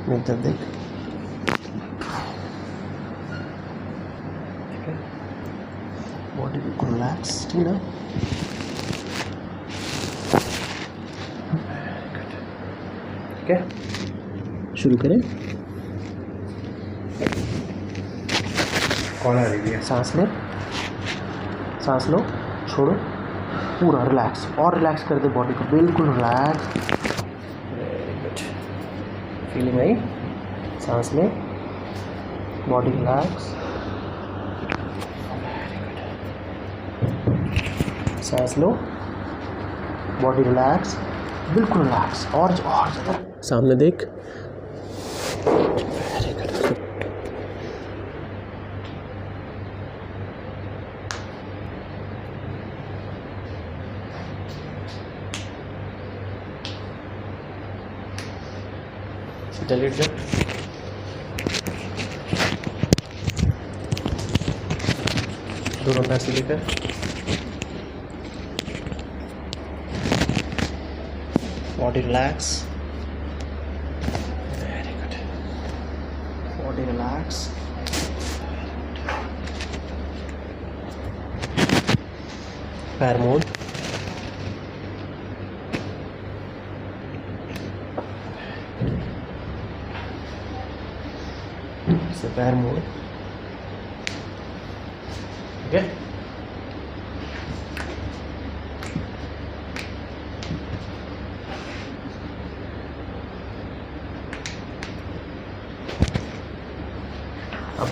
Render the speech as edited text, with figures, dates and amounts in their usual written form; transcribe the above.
मेरी तरफ देख, ठीक है, बॉडी बिल्कुल रिलैक्स, ठीक है। ठीक है, शुरू करें। कॉल आ रही है। सांस ले, सांस लो, छोड़ो, पूरा रिलैक्स, और रिलैक्स कर दे बॉडी को, बिल्कुल रिलैक्स। वेरी गुड, फीलिंग आई? सांस ले, बॉडी रिलैक्स, सांस लो, बॉडी रिलैक्स, बिल्कुल रिलैक्स, और ज़्यादा सामने देख। वेरी गुड, चलिए जाओ, दोनों पैर से लेकर body relax, very good, body relax, पैर मोड़, से पैर मोड़, ठीक है। अब